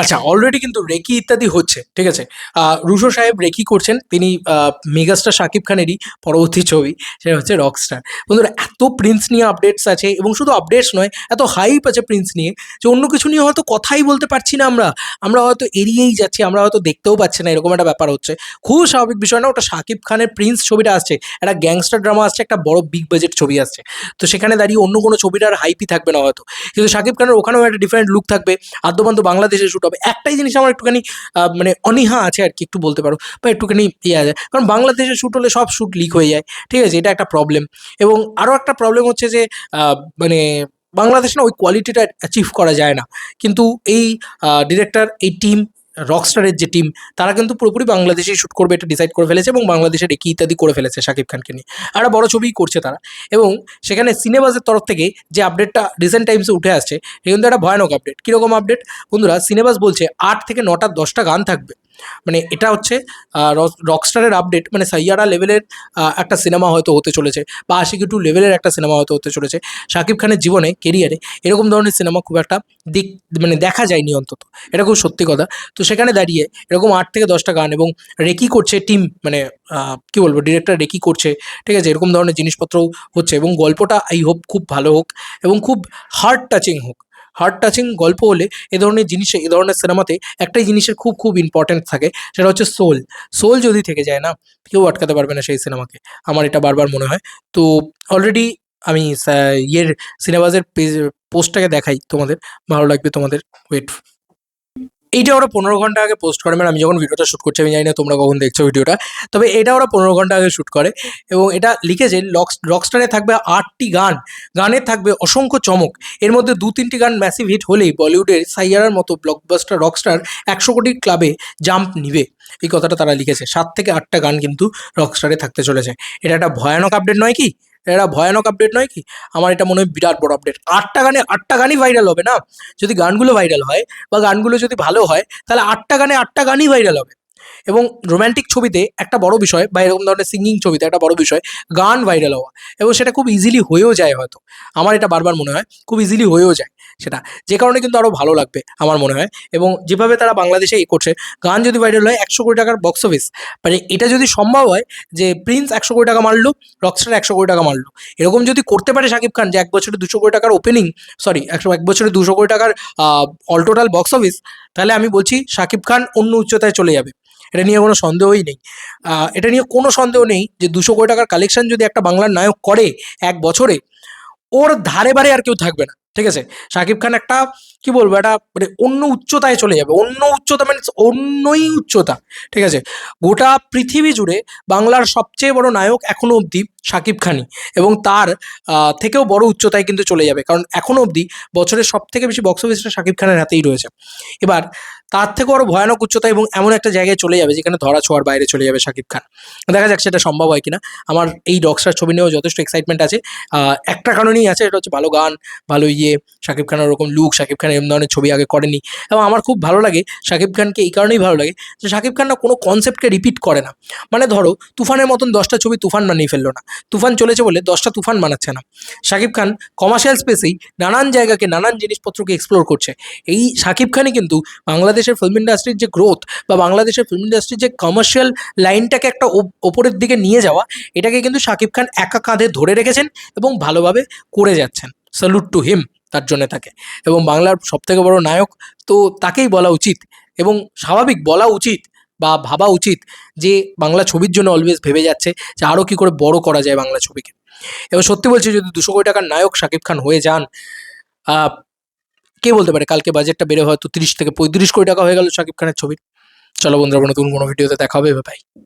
আচ্ছা, অলরেডি কিন্তু রেকি ইত্যাদি হচ্ছে, ঠিক আছে? রুশো সাহেব রেকি করছেন। তিনি মেগাস্টার শাকিব খানেরই পরবর্তী ছবি, সেটা হচ্ছে রকস্টার। বন্ধুরা, এত প্রিন্স নিয়ে আপডেটস আছে এবং শুধু আপডেটস নয়, এত হাইপ আছে প্রিন্স নিয়ে যে অন্য কিছু নিয়ে হয়তো কথাই বলতে পারছি না আমরা। আমরা হয়তো এড়িয়েই যাচ্ছি, আমরা হয়তো দেখতেও পাচ্ছি না, এরকম একটা ব্যাপার হচ্ছে। খুব স্বাভাবিক বিষয় না? ওটা শাকিব খানের প্রিন্স ছবিটা আসছে, একটা গ্যাংস্টার ড্রামা আসছে, একটা বড় বিগ বাজেট ছবি আসছে। তো সেখানে দাঁড়িয়ে অন্য কোনো ছবিটার হাইপই থাকবে না হয়তো। কিন্তু শাকিব খানের ওখানেও একটা ডিফারেন্ট লুক থাকবে। আদ্যপান্ত বাংলাদেশে শুট হবে। একটাই জিনিস আমার একটুখানি মানে অনীহা আছে আরকি, একটু বলতে পারো, বা একটুখানি ইয়ে আছে। কারণ বাংলাদেশে শুট হলে সব শুট লিক হয়ে যায়। ঠিক আছে? এটা একটা প্রবলেম। এবং আরো একটা প্রবলেম হচ্ছে যে আ মানে বাংলাদেশে না ওই কোয়ালিটিটা অ্যাচিভ করা যায় না। কিন্তু এই ডিরেক্টর, এই টিম, রকস্টারের যে টিম, তারা কিন্তু পুরোপুরি বাংলাদেশেই শুট করবে এটা ডিসাইড করে ফেলেছে এবং বাংলাদেশে রেকি ইত্যাদি করে ফেলেছে শাকিব খানকে নিয়ে। একটা বড় ছবিই করছে তারা। এবং সেখানে সিনেবাজের তরফ থেকে যে আপডেটটা রিসেন্ট টাইমসে উঠে আসছে, এটা কিন্তু একটা ভয়ানক আপডেট। কীরকম আপডেট? বন্ধুরা, সিনেবাস বলছে ৮ থেকে ৯টা ১০টা গান থাকবে। মানে এটা হচ্ছে রকস্টারের আপডেট। মানে সাইয়ারা লেভেলের একটা সিনেমা হয়তো হতে চলেছে, বা আশিকি 2 লেভেলের একটা সিনেমা হয়তো হতে চলেছে। শাকিব খানের জীবনে, কেরিয়ারে এরকম ধরনের সিনেমা খুব একটা দিক মানে দেখা যায়নি অন্তত। এটা খুব সত্যি কথা। তো সেখানে দাঁড়িয়ে এরকম ৮ থেকে ১০টা গান এবং রেকি করছে টিম, মানে কী বলবো, ডিরেক্টর রেকি করছে, ঠিক আছে? এরকম ধরনের জিনিসপত্রও হচ্ছে এবং গল্পটা আই হোপ খুব ভালো হোক এবং খুব হার্ট টাচিং হোক। হার্ট টাচিং গল্প হলে এ ধরনের জিনিসে, এ ধরনের সিনেমাতে একটাই জিনিসের খুব, খুব ইম্পর্ট্যান্স থাকে, সেটা হচ্ছে সোল। সোল যদি থেকে যায় না, কেউ আটকাতে পারবে না সেই সিনেমাকে। আমার এটা বারবার মনে হয়। তো অলরেডি আমি ইয়ের সিনেবাজের পোস্টটাকে দেখাই তোমাদের, ভালো লাগবে তোমাদের। ওয়েট। এইটা ওরা ১৫ ঘন্টা আগে পোস্ট করে। মানে আমি যখন ভিডিওটা শুট করছি, আমি জানি না তোমরা কখন দেখছো ভিডিওটা। তবে এটা ওরা ১৫ ঘন্টা আগে শুট করে এবং এটা লিখেছে রকস্টারে থাকবে ৮ টি গান। গানে থাকবে অসংখ্য চমক। এর মধ্যে ২-৩ টি গান ম্যাসিভ হিট হলেই বলিউডের সাইয়ারার মতো ব্লকবাস্টার রকস্টার ১০০ কোটির ক্লাবে জাম্প নিবে। এই কথাটা তারা লিখেছে। ৭ থেকে ৮ টা গান কিন্তু রকস্টারে থাকতে চলেছে। এটা একটা ভয়ানক আপডেট নয় কি? এটা একটা ভয়ানক আপডেট নয় কি? আমার এটা মনে হয় বিরাট বড় আপডেট। ৮ টা গানে ৮ টা গানই ভাইরাল হবে না? যদি গানগুলো ভাইরাল হয় বা গানগুলো যদি ভালো হয়, তাহলে ৮ টা গানে ৮ টা গানই ভাইরাল হবে। এবং রোমান্টিক ছবিতে একটা বড় বিষয়, বা এরকম ধরনের সিঙ্গিং ছবিতে একটা বড় বিষয়, গান ভাইরাল হওয়া। এবং সেটা খুব ইজিলি হয়েও যায় হয়তো। আমার এটা বারবার মনে হয় খুব ইজিলি হয়েও যায় সেটা। যে কারণে কিন্তু আরো ভালো লাগবে আমার মনে হয়। এবং যেভাবে তারা বাংলাদেশে করছে, গান যদি ভাইরাল হয় ১০০ কোটি টাকার বক্স অফিস, মানে এটা যদি সম্ভব হয় যে প্রিন্স ১০০ কোটি টাকা মারলো, রকস্টার ১০০ কোটি টাকা মারলো। এরকম যদি করতে পারে শাকিব খান, যে ১ বছরে ২০০ কোটি টাকার ওপেনিং, সরি ১ বছরে ২০০ কোটি টাকার অল টোটাল বক্স অফিস, তাহলে আমি বলছি শাকিব খান অন্য উচ্চতায় চলে যাবে। এটা নিয়ে কোনো সন্দেহই নেই। এটা নিয়ে কোনো সন্দেহ নেই যে ২০০ কোটি টাকার কালেকশন যদি একটা বাংলার নায়ক করে ১ বছরে, ওর ধারে বারে আর কেউ থাকবে না। ঠিক আছে? শাকিব খান একটা, কি বলবো, একটা মানে অন্য উচ্চতায় চলে যাবে। অন্য উচ্চতা মিনস অন্যই উচ্চতা। ঠিক আছে? গোটা পৃথিবী জুড়ে বাংলার সবচেয়ে বড় নায়ক এখনো অবধি শাকিব খানই, এবং তার থেকেও বড় উচ্চতায় কিন্তু চলে যাবে। কারণ এখনো অবধি বছরের সবথেকে বেশি বক্স অফিসটা শাকিব খানের হাতেই রয়েছে। এবার তার থেকেও আরো ভয়ানক উচ্চতা এবং এমন একটা জায়গায় চলে যাবে যেখানে ধরা ছোঁয়ার বাইরে চলে যাবে শাকিব খান। দেখা যাক সেটা সম্ভব হয় কিনা। আমার এই রকস্টার ছবি নিয়েও যথেষ্ট এক্সাইটমেন্ট আছে। একটা কারণেই আছে, এটা হচ্ছে ভালো গান, ভালো ইয়ে, শাকিব খানের ওরকম লুক, শাকিব খান এরকম ধরনের ছবি আগে করেনি। এবং আমার খুব ভালো লাগে শাকিব খানকে, এই কারণেই ভালো লাগে যে শাকিব খান না কোনো কনসেপ্টকে রিপিট করে না। মানে ধরো তুফানের মতন ১০টা ছবি তুফান বানিয়ে ফেললো না। তুফান চলেছে বলে ১০টা তুফান বানাচ্ছে না। শাকিব খান কমার্শিয়াল স্পেসেই নানান জায়গাকে, নানান জিনিসপত্রকে এক্সপ্লোর করছে। এই শাকিব খানই কিন্তু বাংলাদেশের ফিল্ম ইন্ডাস্ট্রির যে গ্রোথ, বা বাংলাদেশের ফিল্ম ইন্ডাস্ট্রির যে কমার্শিয়াল লাইনটাকে একটা ওপরের দিকে নিয়ে যাওয়া, এটাকে কিন্তু শাকিব খান একা কাঁধে ধরে রেখেছেন এবং ভালোভাবে করে যাচ্ছেন। স্যালুট টু হিম তার জন্যে তাকে। এবং বাংলার সবথেকে বড় নায়ক, তো তাকেই বলা উচিত এবং স্বাভাবিক বলা উচিত বা ভাবা উচিত যে বাংলা ছবির জন্য অলওয়েজ ভেবে যাচ্ছে যে আরও কী করে বড় করা যায় বাংলা ছবিকে। এবার সত্যি বলছি, যদি ২০০ কোটি টাকার নায়ক শাকিব খান হয়ে যান, আহ, কে বলতে পারে কালকে বাজেটটা বেড়ে হয়তো ৩০ থেকে ৩৫ কোটি টাকা হয়ে গেল শাকিব খানের ছবির। চলো বন্ধুরা, নতুন কোনো ভিডিওতে দেখা হবে। বাই।